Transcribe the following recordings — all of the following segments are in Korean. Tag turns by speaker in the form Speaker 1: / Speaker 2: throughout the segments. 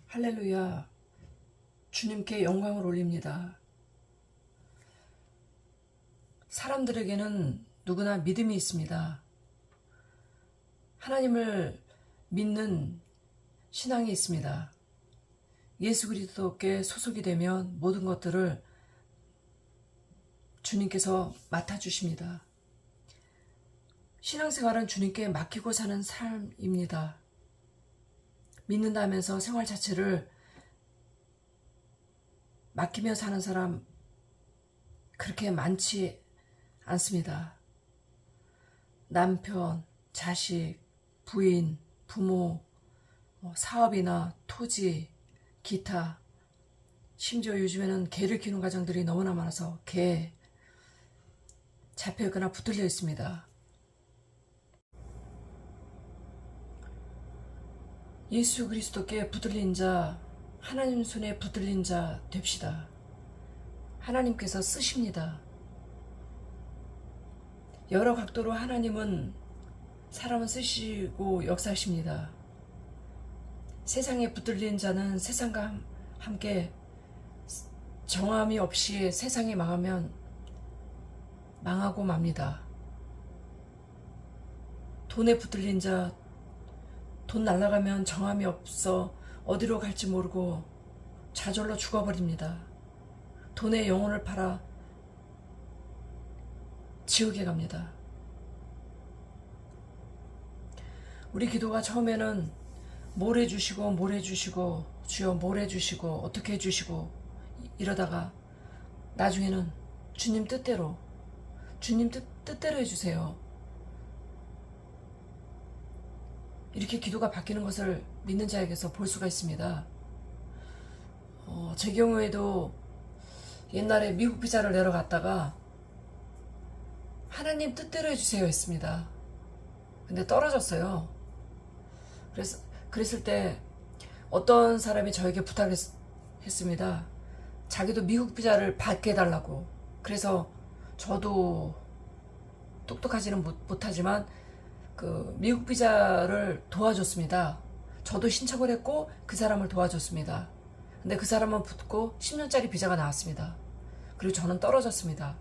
Speaker 1: 할렐루야. 주님께 영광을 올립니다. 사람들에게는 누구나 믿음이 있습니다. 하나님을 믿는 신앙이 있습니다. 예수 그리스도께 소속이 되면 모든 것들을 주님께서 맡아주십니다. 신앙생활은 주님께 맡기고 사는 삶입니다. 믿는다면서 생활 자체를 맡기며 사는 사람 그렇게 많지 않습니다. 남편, 자식, 부인, 부모, 사업이나 토지, 기타, 심지어 요즘에는 개를 키우는 가정들이 너무나 많아서 개 잡혀있거나 붙들려 있습니다. 예수 그리스도께 붙들린 자, 하나님 손에 붙들린 자 됩시다. 하나님께서 쓰십니다. 여러 각도로 하나님은 사람을 쓰시고 역사하십니다. 세상에 붙들린 자는 세상과 함께 정함이 없이 세상이 망하면 망하고 맙니다. 돈에 붙들린 자, 돈 날라가면 정함이 없어 어디로 갈지 모르고 좌절로 죽어버립니다. 돈에 영혼을 팔아 지옥에 갑니다. 우리 기도가 처음에는 뭘 해주시고 주여 뭘 해주시고 어떻게 해주시고 이러다가 나중에는 주님 뜻대로 해주세요. 이렇게 기도가 바뀌는 것을 믿는 자에게서 볼 수가 있습니다. 제 경우에도 옛날에 미국 비자를 내러 갔다가 하나님 뜻대로 해주세요 했습니다. 근데 떨어졌어요. 그랬을 때 어떤 사람이 저에게 부탁했습니다. 자기도 미국 비자를 받게 해달라고. 그래서 저도 똑똑하지는 못하지만 그 미국 비자를 도와줬습니다. 저도 신청을 했고 그 사람을 도와줬습니다. 근데 그 사람은 붙고 10년짜리 비자가 나왔습니다. 그리고 저는 떨어졌습니다.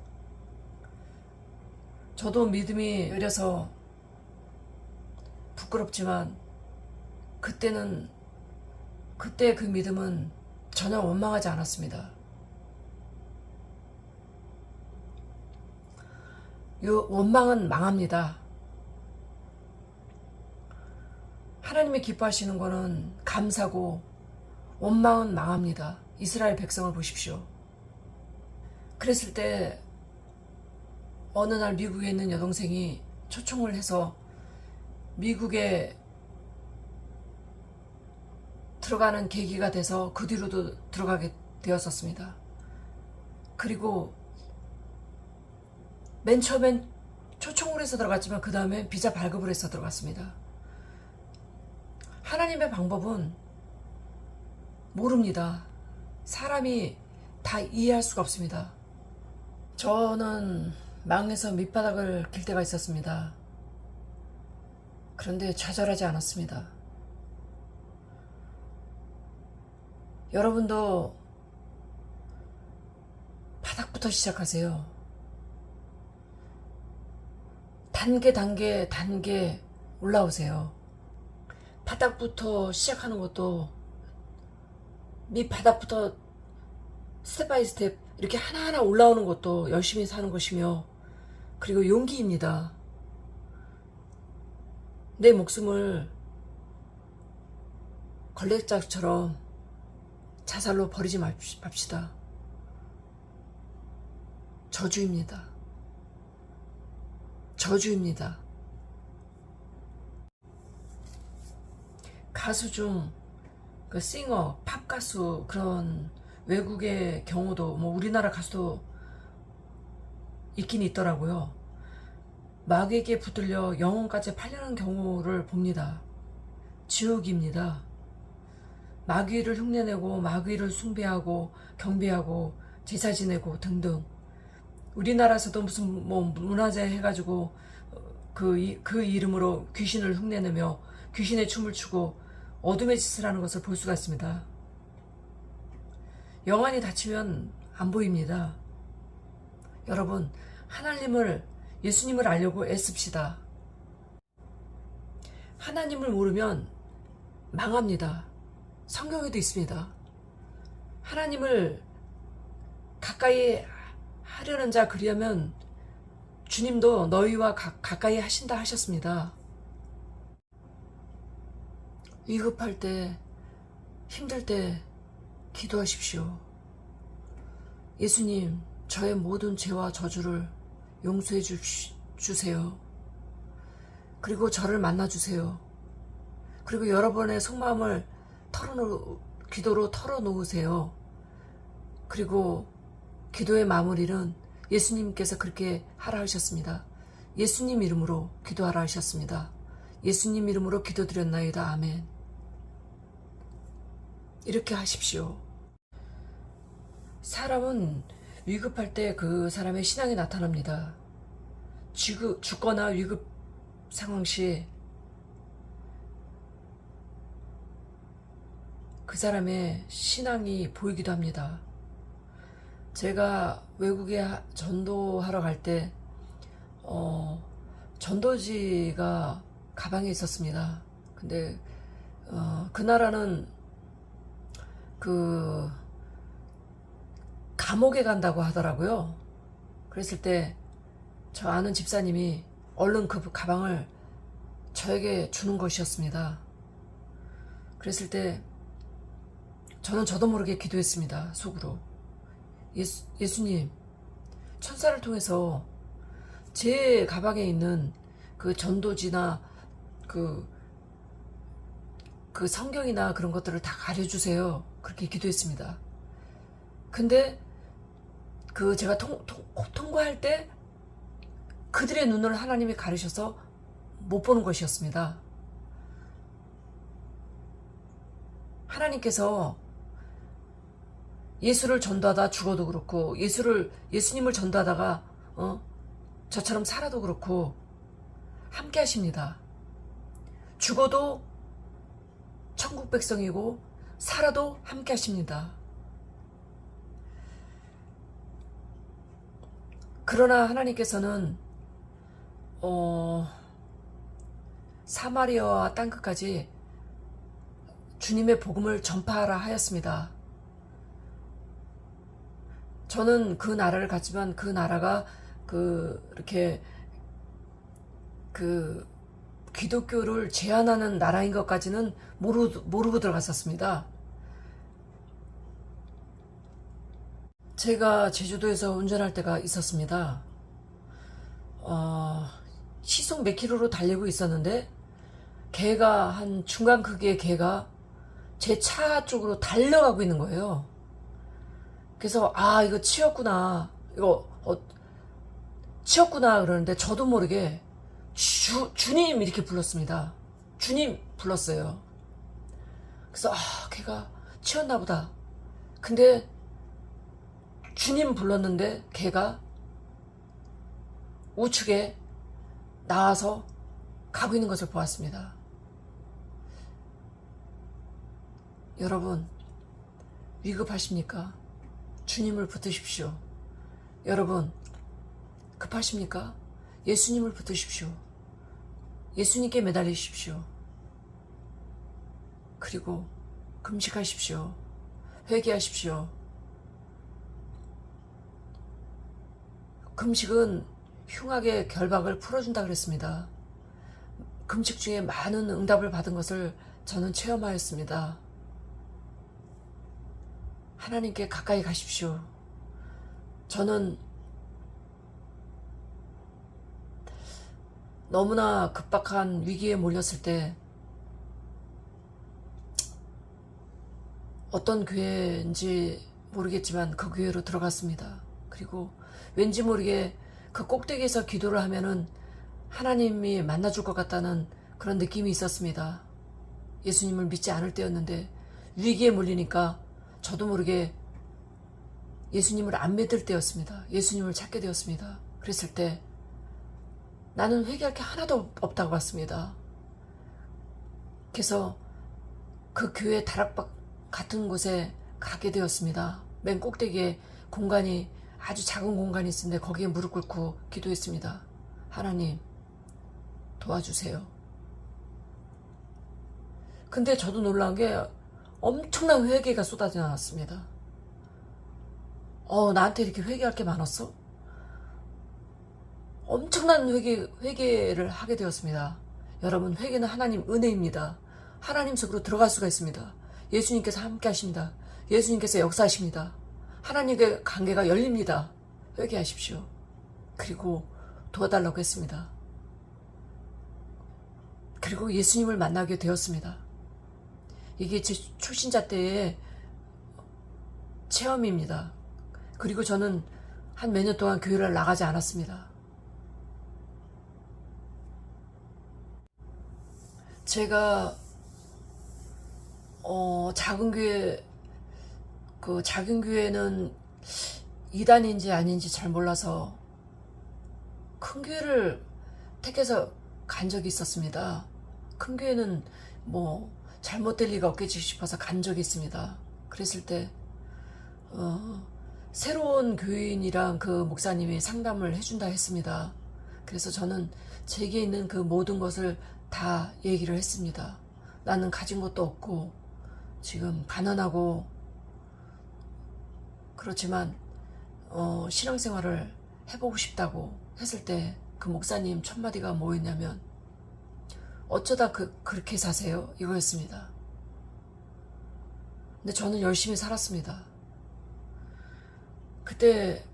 Speaker 1: 저도 믿음이 어려서 부끄럽지만 그때 그 믿음은 전혀 원망하지 않았습니다. 원망은 망합니다. 하나님이 기뻐하시는 것은 감사고 원망은 망합니다. 이스라엘 백성을 보십시오. 그랬을 때 어느 날 미국에 있는 여동생이 초청을 해서 미국에 들어가는 계기가 돼서 그 뒤로도 들어가게 되었었습니다. 그리고 맨 처음엔 초청을 해서 들어갔지만 그 다음에 비자 발급을 해서 들어갔습니다. 하나님의 방법은 모릅니다. 사람이 다 이해할 수가 없습니다. 저는 망에서 밑바닥을 길 때가 있었습니다. 그런데 좌절하지 않았습니다. 여러분도 바닥부터 시작하세요. 단계 올라오세요. 바닥부터 시작하는 것도 밑바닥부터 스텝 바이 스텝 이렇게 하나하나 올라오는 것도 열심히 사는 것이며 그리고 용기입니다. 내 목숨을 걸레짝처럼 자살로 버리지 맙시다. 저주입니다. 가수 중 그 싱어, 팝 가수 그런 외국의 경우도 뭐 우리나라 가수도 있긴 있더라고요. 마귀에게 붙들려 영혼까지 팔려는 경우를 봅니다. 지옥입니다. 마귀를 흉내내고 마귀를 숭배하고 경배하고 제사 지내고 등등. 우리나라에서도 무슨 뭐 문화재 해가지고 그 이름으로 귀신을 흉내내며 귀신의 춤을 추고 어둠의 짓을 하는 것을 볼 수가 있습니다. 영안이 닫히면 안 보입니다. 여러분, 하나님을, 예수님을 알려고 애씁시다. 하나님을 모르면 망합니다. 성경에도 있습니다. 하나님을 가까이 하려는 자 그리하면 주님도 너희와 가까이 하신다 하셨습니다. 위급할 때, 힘들 때 기도하십시오. 예수님, 저의 모든 죄와 저주를 용서해 주세요. 그리고 저를 만나주세요. 그리고 여러분의 속마음을 기도로 털어놓으세요. 그리고 기도의 마무리는 예수님께서 그렇게 하라 하셨습니다. 예수님 이름으로 기도하라 하셨습니다. 예수님 이름으로 기도드렸나이다. 아멘. 이렇게 하십시오. 사람은 위급할 때 그 사람의 신앙이 나타납니다. 죽거나 위급 상황 시 그 사람의 신앙이 보이기도 합니다. 제가 외국에 전도하러 갈 때 전도지가 가방에 있었습니다. 근데 그 나라는 그 감옥에 간다고 하더라고요. 그랬을 때 저 아는 집사님이 얼른 그 가방을 저에게 주는 것이었습니다. 그랬을 때 저도 모르게 기도했습니다. 속으로. 예수님, 천사를 통해서 제 가방에 있는 그 전도지나 그 성경이나 그런 것들을 다 가려주세요. 그렇게 기도했습니다. 근데 제가 통과할 때 그들의 눈을 하나님이 가르셔서 못 보는 것이었습니다. 하나님께서 예수를 전도하다 죽어도 그렇고 예수님을 전도하다가 저처럼 살아도 그렇고 함께 하십니다. 죽어도 천국 백성이고 살아도 함께 하십니다. 그러나 하나님께서는 사마리아와 땅끝까지 주님의 복음을 전파하라 하였습니다. 저는 그 나라를 갔지만 그 나라가 이렇게 기독교를 제한하는 나라인 것까지는 모르고 들어갔었습니다. 제가 제주도에서 운전할 때가 있었습니다. 시속 몇 킬로로 달리고 있었는데 개가 한 중간 크기의 개가 제 차 쪽으로 달려가고 있는 거예요. 그래서 이거 치였구나. 치였구나 그러는데 저도 모르게 주님 이렇게 불렀습니다. 주님 불렀어요. 그래서 걔가 치였나 보다. 근데 주님 불렀는데 걔가 우측에 나와서 가고 있는 것을 보았습니다. 여러분, 위급하십니까? 주님을 붙드십시오. 여러분, 급하십니까? 예수님을 붙드십시오. 예수님께 매달리십시오. 그리고 금식하십시오. 회개하십시오. 금식은 흉악의 결박을 풀어준다 그랬습니다. 금식 중에 많은 응답을 받은 것을 저는 체험하였습니다. 하나님께 가까이 가십시오. 저는 너무나 급박한 위기에 몰렸을 때 어떤 교회인지 모르겠지만 그 교회로 들어갔습니다. 그리고 왠지 모르게 그 꼭대기에서 기도를 하면은 하나님이 만나줄 것 같다는 그런 느낌이 있었습니다. 예수님을 믿지 않을 때였는데 위기에 몰리니까 저도 모르게 예수님을 안 믿을 때였습니다. 예수님을 찾게 되었습니다. 그랬을 때 나는 회개할 게 하나도 없다고 봤습니다. 그래서 그 교회 다락방 같은 곳에 가게 되었습니다. 맨 꼭대기에 공간이 아주 작은 공간이 있었는데 거기에 무릎 꿇고 기도했습니다. 하나님 도와주세요. 근데 저도 놀란 게 엄청난 회개가 쏟아져 나왔습니다. 나한테 이렇게 회개할 게 많았어? 엄청난 회개를 하게 되었습니다. 여러분, 회개는 하나님 은혜입니다. 하나님 속으로 들어갈 수가 있습니다. 예수님께서 함께 하십니다. 예수님께서 역사하십니다. 하나님의 관계가 열립니다. 회개하십시오. 그리고 도와달라고 했습니다. 그리고 예수님을 만나게 되었습니다. 이게 제 초신자 때의 체험입니다. 그리고 저는 한 몇 년 동안 교회를 나가지 않았습니다. 제가 작은 교회는 이단인지 아닌지 잘 몰라서 큰 교회를 택해서 간 적이 있었습니다. 큰 교회는 뭐 잘못될 리가 없겠지 싶어서 간 적이 있습니다. 그랬을 때 새로운 교인이랑 그 목사님이 상담을 해준다 했습니다. 그래서 저는 제게 있는 그 모든 것을 다 얘기를 했습니다. 나는 가진 것도 없고 지금 가난하고 그렇지만 신앙생활을 해보고 싶다고 했을 때 그 목사님 첫 마디가 뭐였냐면 어쩌다 그렇게 사세요? 이거였습니다. 근데 저는 열심히 살았습니다. 그때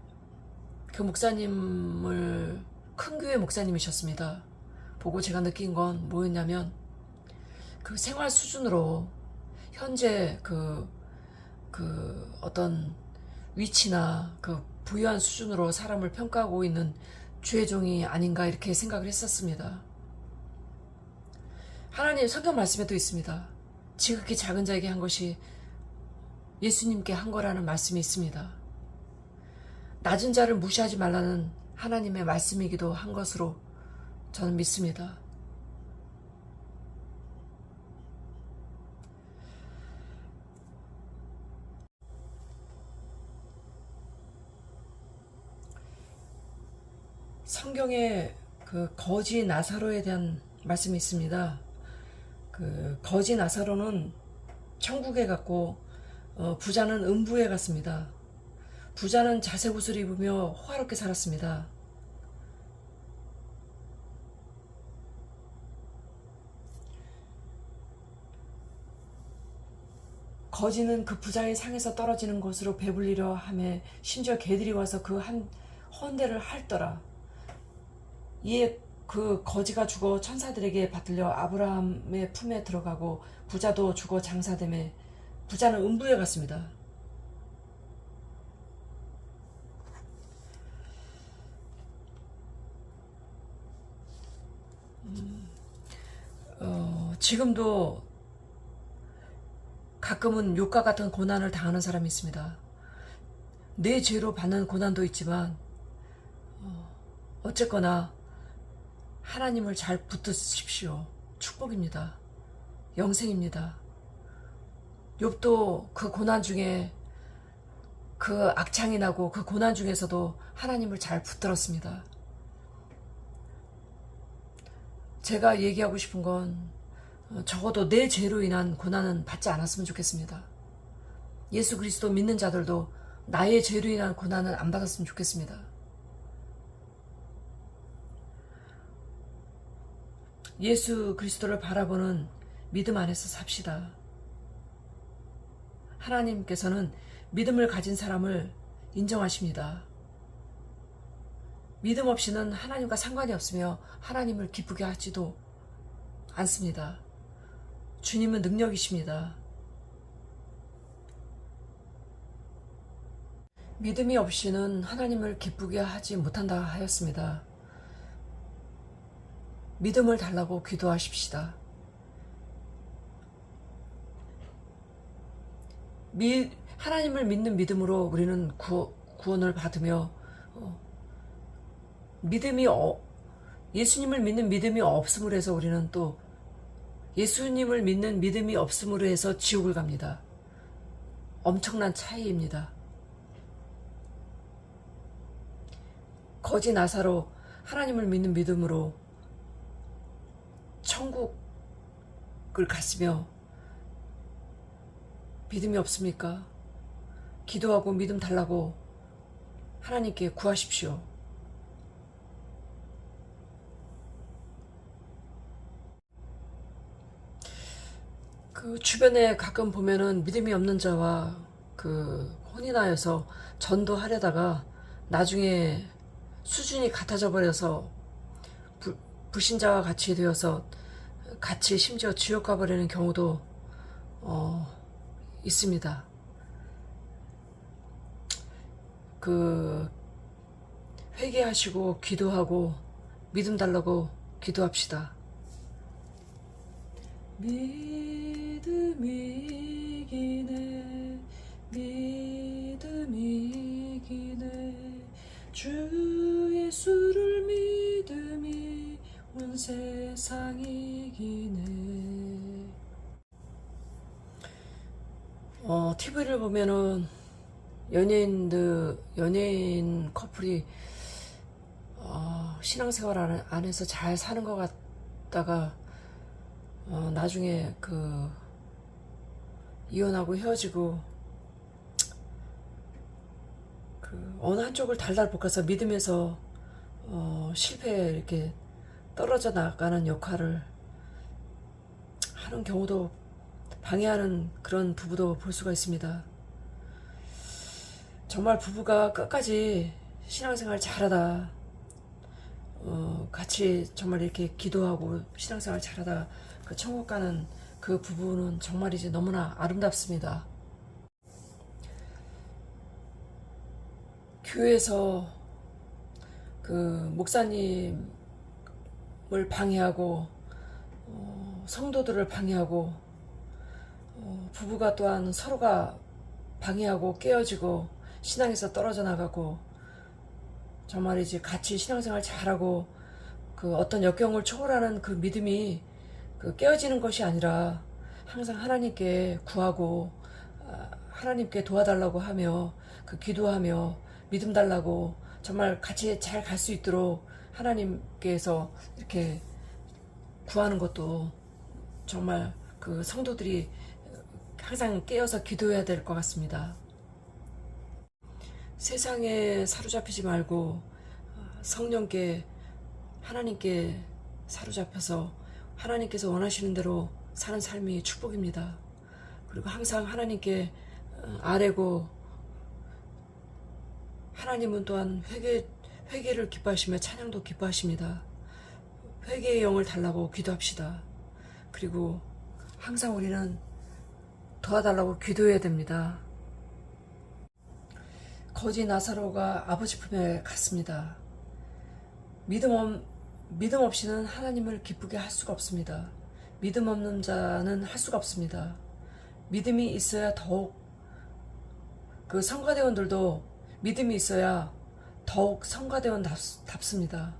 Speaker 1: 그 목사님을 큰 교회 목사님이셨습니다. 보고 제가 느낀 건 뭐였냐면 그 생활 수준으로 현재 그 어떤 위치나 그 부유한 수준으로 사람을 평가하고 있는 주의 종이 아닌가 이렇게 생각을 했었습니다. 하나님 성경 말씀에도 있습니다. 지극히 작은 자에게 한 것이 예수님께 한 거라는 말씀이 있습니다. 낮은 자를 무시하지 말라는 하나님의 말씀이기도 한 것으로 저는 믿습니다. 성경에 그 거지 나사로에 대한 말씀이 있습니다. 그 거지 나사로는 천국에 갔고 부자는 음부에 갔습니다. 부자는 자색 옷을 입으며 호화롭게 살았습니다. 거지는 그 부자의 상에서 떨어지는 것으로 배불리려 하며 심지어 개들이 와서 그 한 헌대를 핥더라. 이에 그 거지가 죽어 천사들에게 받들려 아브라함의 품에 들어가고 부자도 죽어 장사되매 부자는 음부에 갔습니다. 지금도 가끔은 욕과 같은 고난을 당하는 사람이 있습니다. 내 죄로 받는 고난도 있지만 어쨌거나 하나님을 잘 붙드십시오. 축복입니다. 영생입니다. 욥도 그 고난 중에 그 악창이 나고 그 고난 중에서도 하나님을 잘 붙들었습니다. 제가 얘기하고 싶은 건 적어도 내 죄로 인한 고난은 받지 않았으면 좋겠습니다. 예수 그리스도 믿는 자들도 나의 죄로 인한 고난은 안 받았으면 좋겠습니다. 예수 그리스도를 바라보는 믿음 안에서 삽시다. 하나님께서는 믿음을 가진 사람을 인정하십니다. 믿음 없이는 하나님과 상관이 없으며 하나님을 기쁘게 하지도 않습니다. 주님은 능력이십니다. 믿음이 없이는 하나님을 기쁘게 하지 못한다 하였습니다. 믿음을 달라고 기도하십시다. 하나님을 믿는 믿음으로 우리는 구원을 받으며 예수님을 믿는 믿음이 없음으로 해서 우리는 또 예수님을 믿는 믿음이 없음으로 해서 지옥을 갑니다. 엄청난 차이입니다. 거지 나사로 하나님을 믿는 믿음으로 천국을 갔으며 믿음이 없습니까? 기도하고 믿음 달라고 하나님께 구하십시오. 그 주변에 가끔 보면은 믿음이 없는 자와 그 혼인하여서 전도하려다가 나중에 수준이 같아져 버려서 불신자와 같이 되어서 같이 심지어 지옥 가버리는 경우도 있습니다. 그 회개하시고 기도하고 믿음 달라고 기도합시다. 믿음이 이기네, 믿음이 이기네, 주 예수를 믿음이 온 세상 이기네. TV를 보면은 연예인 커플이 신앙생활 안에서 잘 사는 것 같다가 나중에 그 이혼하고 헤어지고 그 어느 한쪽을 달달 볶아서 믿음에서 실패에 이렇게 떨어져 나가는 역할을 하는 경우도 방해하는 그런 부부도 볼 수가 있습니다. 정말 부부가 끝까지 신앙생활 잘하다 같이 정말 이렇게 기도하고 신앙생활 잘하다 그 천국 가는 그 부부는 정말이지 너무나 아름답습니다. 교회에서 그 목사님을 방해하고 성도들을 방해하고 부부가 또한 서로가 방해하고 깨어지고 신앙에서 떨어져 나가고 정말이지 같이 신앙생활 잘하고 그 어떤 역경을 초월하는 그 믿음이 그 깨어지는 것이 아니라 항상 하나님께 구하고 하나님께 도와달라고 하며 그 기도하며 믿음 달라고 정말 같이 잘 갈 수 있도록 하나님께서 이렇게 구하는 것도 정말 그 성도들이 항상 깨어서 기도해야 될 것 같습니다. 세상에 사로잡히지 말고 성령께 하나님께 사로잡혀서 하나님께서 원하시는 대로 사는 삶이 축복입니다. 그리고 항상 하나님께 아뢰고 하나님은 또한 회개를 기뻐하시며 찬양도 기뻐하십니다. 회개의 영을 달라고 기도합시다. 그리고 항상 우리는 도와달라고 기도해야 됩니다. 거지 나사로가 아버지 품에 갔습니다. 믿음 없이는 하나님을 기쁘게 할 수가 없습니다. 믿음 없는 자는 할 수가 없습니다. 믿음이 있어야 더욱 그 성가대원들도 믿음이 있어야 더욱 성가대원답습니다.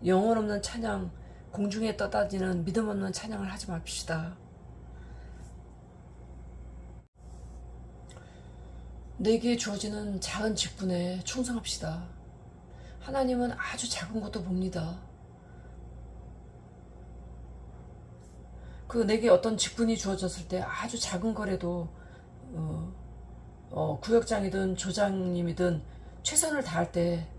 Speaker 1: 영혼 없는 찬양, 공중에 떠다니는 믿음 없는 찬양을 하지 맙시다. 내게 주어지는 작은 직분에 충성합시다. 하나님은 아주 작은 것도 봅니다. 그 내게 어떤 직분이 주어졌을 때 아주 작은 거라도 구역장이든 조장님이든 최선을 다할 때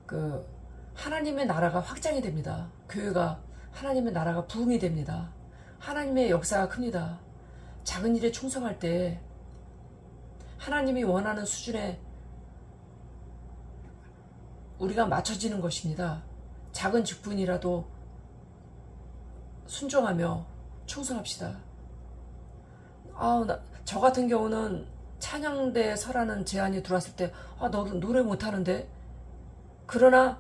Speaker 1: 그 하나님의 나라가 확장이 됩니다. 교회가 하나님의 나라가 부흥이 됩니다. 하나님의 역사가 큽니다. 작은 일에 충성할 때 하나님이 원하는 수준에 우리가 맞춰지는 것입니다. 작은 직분이라도 순종하며 충성합시다. 저 같은 경우는 찬양대 서라는 제안이 들어왔을 때 너도 노래 못하는데? 그러나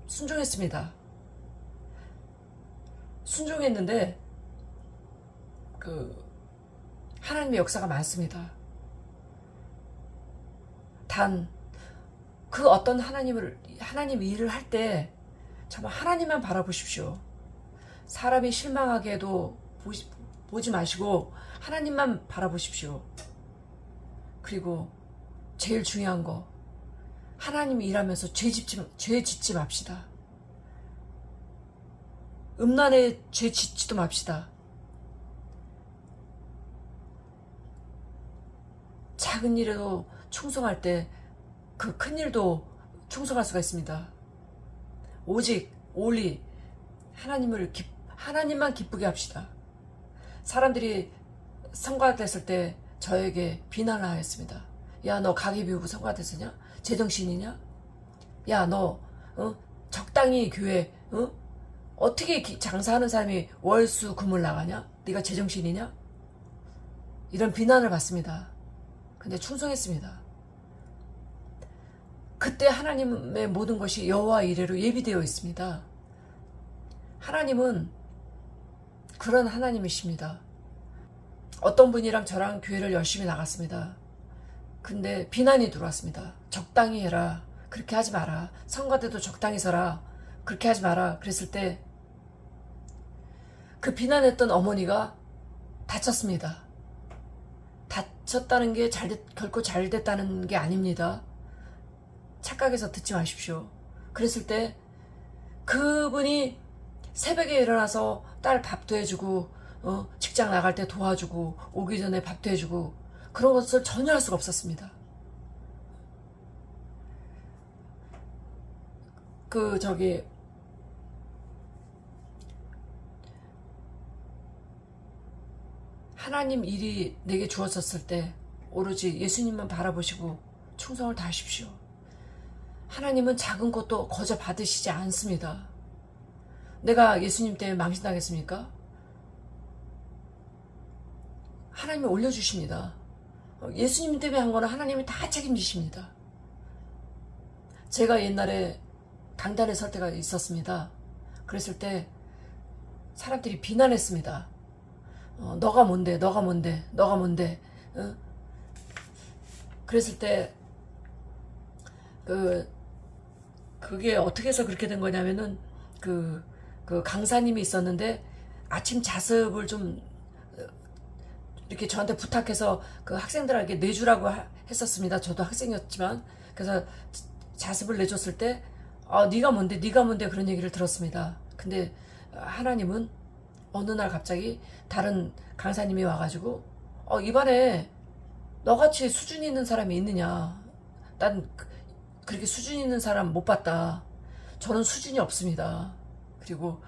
Speaker 1: 순종했습니다. 순종했는데 그 하나님의 역사가 많습니다. 단 그 어떤 하나님 일을 할 때 정말 하나님만 바라보십시오. 사람이 실망하게도 보지 마시고 하나님만 바라보십시오. 그리고 제일 중요한 거 하나님이 일하면서 죄 짓지 맙시다. 음란에 죄 짓지도 맙시다. 작은 일에도 충성할 때 그 큰 일도 충성할 수가 있습니다. 오직 올리 하나님만 기쁘게 합시다. 사람들이 성과됐을 때 저에게 비난을 하였습니다. 야, 너 가계 비우고 성과됐으냐? 제정신이냐? 야, 너 적당히 교회 어떻게 장사하는 사람이 월수 금을 나가냐? 네가 제정신이냐? 이런 비난을 받습니다. 근데 충성했습니다. 그때 하나님의 모든 것이 여호와 이레로 예비되어 있습니다. 하나님은 그런 하나님이십니다. 어떤 분이랑 저랑 교회를 열심히 나갔습니다. 근데 비난이 들어왔습니다. 적당히 해라. 그렇게 하지 마라. 성가대도 적당히 서라. 그렇게 하지 마라. 그랬을 때 그 비난했던 어머니가 다쳤습니다. 다쳤다는 게 결코 잘 됐다는 게 아닙니다. 착각해서 듣지 마십시오. 그랬을 때 그분이 새벽에 일어나서 딸 밥도 해주고 직장 나갈 때 도와주고 오기 전에 밥도 해주고 그런 것을 전혀 할 수가 없었습니다. 하나님 일이 내게 주어졌을 때 오로지 예수님만 바라보시고 충성을 다하십시오. 하나님은 작은 것도 거저 받으시지 않습니다. 내가 예수님 때문에 망신당했습니까? 하나님이 올려주십니다. 예수님 때문에 한 거는 하나님이 다 책임지십니다. 제가 옛날에 강단에 설 때가 있었습니다. 그랬을 때 사람들이 비난했습니다. 너가 뭔데, 너가 뭔데, 너가 뭔데. 그랬을 때 그게 어떻게 해서 그렇게 된 거냐면은 그 강사님이 있었는데 아침 자습을 좀 이렇게 저한테 부탁해서 그 학생들에게 내주라고 했었습니다. 저도 학생이었지만. 그래서 자습을 내줬을 때 네가 뭔데 네가 뭔데 그런 얘기를 들었습니다. 근데 하나님은 어느 날 갑자기 다른 강사님이 와가지고 이번에 너같이 수준 있는 사람이 있느냐. 난 그렇게 수준 있는 사람 못 봤다. 저는 수준이 없습니다. 그리고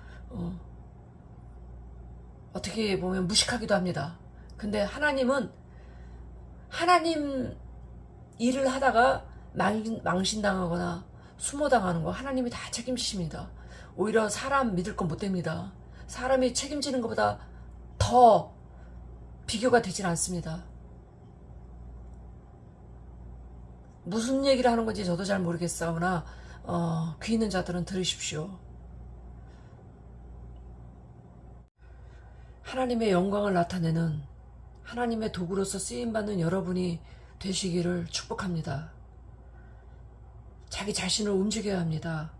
Speaker 1: 어떻게 보면 무식하기도 합니다. 근데 하나님은 하나님 일을 하다가 망신당하거나 수모당하는 거 하나님이 다 책임지십니다. 오히려 사람 믿을 건 못 됩니다. 사람이 책임지는 것보다 더 비교가 되질 않습니다. 무슨 얘기를 하는 건지 저도 잘 모르겠사오나 귀 있는 자들은 들으십시오. 하나님의 영광을 나타내는 하나님의 도구로서 쓰임받는 여러분이 되시기를 축복합니다. 자기 자신을 움직여야 합니다.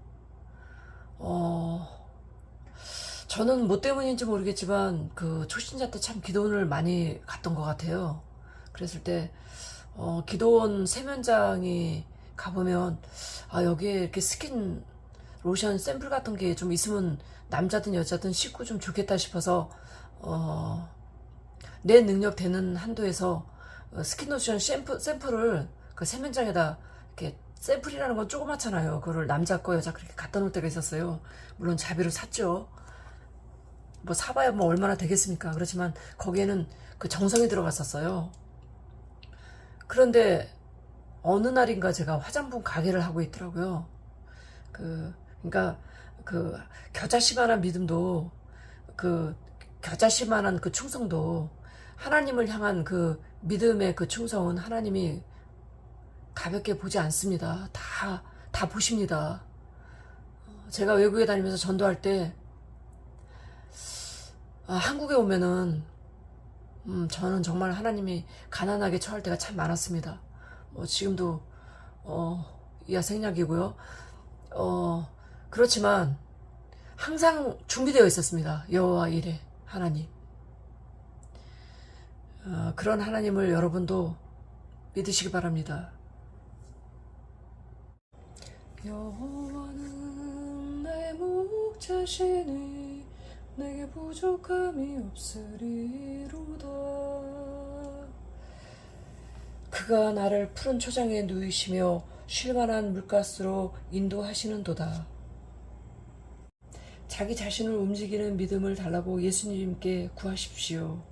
Speaker 1: 저는 뭐 때문인지 모르겠지만 그 초신자 때 참 기도원을 많이 갔던 것 같아요. 그랬을 때 기도원 세면장이 가보면 여기에 이렇게 스킨 로션 샘플 같은 게 좀 있으면 남자든 여자든 씻고 좀 좋겠다 싶어서 내 능력 되는 한도에서 스킨 로션 샘플을 그 세면장에다 이렇게 샘플이라는 건 조그맣잖아요. 그거를 남자 거 여자 그렇게 갖다 놓을 때가 있었어요. 물론 자비로 샀죠. 뭐 사봐야 뭐 얼마나 되겠습니까? 그렇지만 거기에는 그 정성이 들어갔었어요. 그런데 어느 날인가 제가 화장품 가게를 하고 있더라고요. 그러니까 그 겨자씨만한 믿음도 겨자씨만한 그 충성도 하나님을 향한 그 믿음의 그 충성은 하나님이 가볍게 보지 않습니다. 다 보십니다. 제가 외국에 다니면서 전도할 때 한국에 오면은 저는 정말 하나님이 가난하게 처할 때가 참 많았습니다. 지금도 이하 생략이고요. 그렇지만 항상 준비되어 있었습니다. 여호와 이레 하나님. 그런 하나님을 여러분도 믿으시기 바랍니다. 여호와는 내 목자시니 내게 부족함이 없으리로다. 그가 나를 푸른 초장에 누이시며 쉴만한 물가스로 인도하시는도다. 자기 자신을 움직이는 믿음을 달라고 예수님께 구하십시오.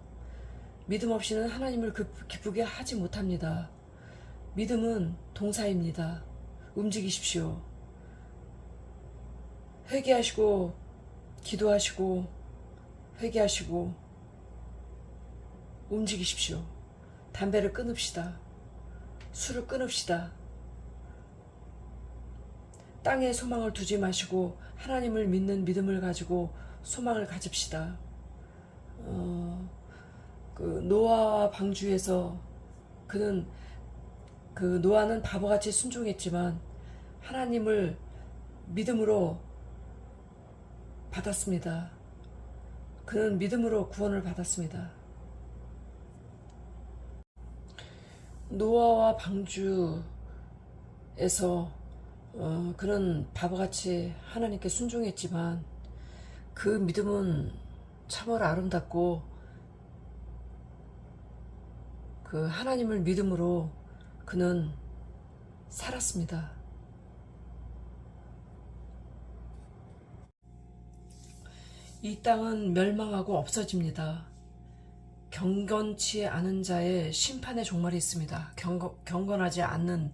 Speaker 1: 믿음 없이는 하나님을 기쁘게 하지 못합니다. 믿음은 동사입니다. 움직이십시오. 회개하시고 기도하시고 회개하시고 움직이십시오. 담배를 끊읍시다. 술을 끊읍시다. 땅에 소망을 두지 마시고 하나님을 믿는 믿음을 가지고 소망을 가집시다. 노아와 방주에서 노아는 바보같이 순종했지만 하나님을 믿음으로 받았습니다. 그는 믿음으로 구원을 받았습니다. 노아와 방주에서 그는 바보같이 하나님께 순종했지만 그 믿음은 참으로 아름답고 그 하나님을 믿음으로 그는 살았습니다. 이 땅은 멸망하고 없어집니다. 경건치 않은 자의 심판의 종말이 있습니다. 경건하지 않는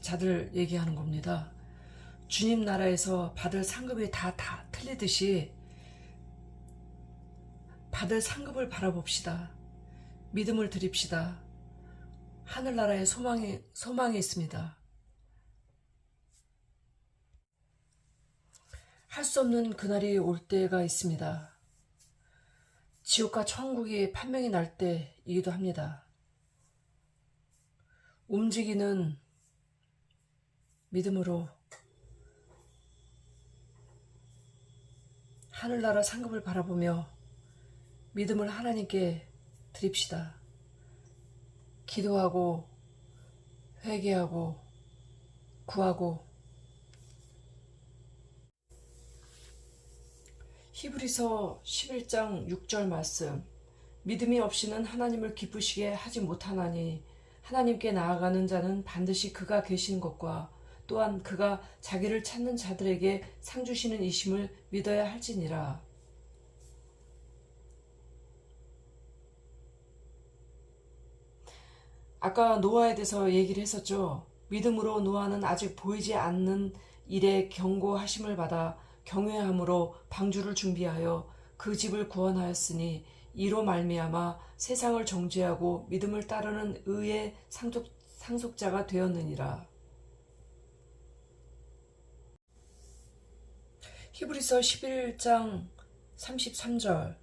Speaker 1: 자들 얘기하는 겁니다. 주님 나라에서 받을 상급이 다 틀리듯이 받을 상급을 바라봅시다. 믿음을 드립시다. 하늘나라에 소망이 있습니다. 할 수 없는 그날이 올 때가 있습니다. 지옥과 천국이 판명이 날 때이기도 합니다. 움직이는 믿음으로 하늘나라 상급을 바라보며 믿음을 하나님께 드립시다. 기도하고 회개하고 구하고. 히브리서 11장 6절 말씀. 믿음이 없이는 하나님을 기쁘시게 하지 못하나니 하나님께 나아가는 자는 반드시 그가 계신 것과 또한 그가 자기를 찾는 자들에게 상 주시는 이심을 믿어야 할지니라. 아까 노아에 대해서 얘기를 했었죠. 믿음으로 노아는 아직 보이지 않는 일에 경고하심을 받아 경외함으로 방주를 준비하여 그 집을 구원하였으니 이로 말미암아 세상을 정죄하고 믿음을 따르는 의의 상속자가 되었느니라. 히브리서 11장 33절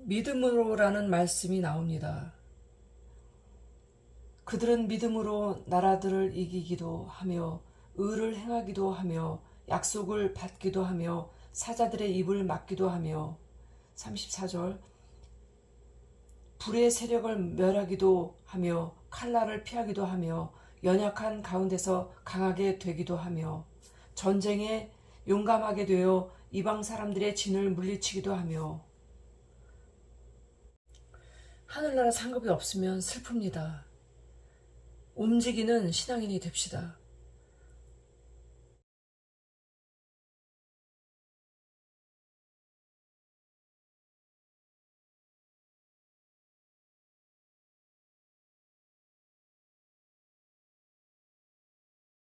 Speaker 1: 믿음으로라는 말씀이 나옵니다. 그들은 믿음으로 나라들을 이기기도 하며 의를 행하기도 하며 약속을 받기도 하며 사자들의 입을 막기도 하며 34절 불의 세력을 멸하기도 하며 칼날을 피하기도 하며 연약한 가운데서 강하게 되기도 하며 전쟁에 용감하게 되어 이방 사람들의 진을 물리치기도 하며. 하늘나라 상급이 없으면 슬픕니다. 움직이는 신앙인이 됩시다.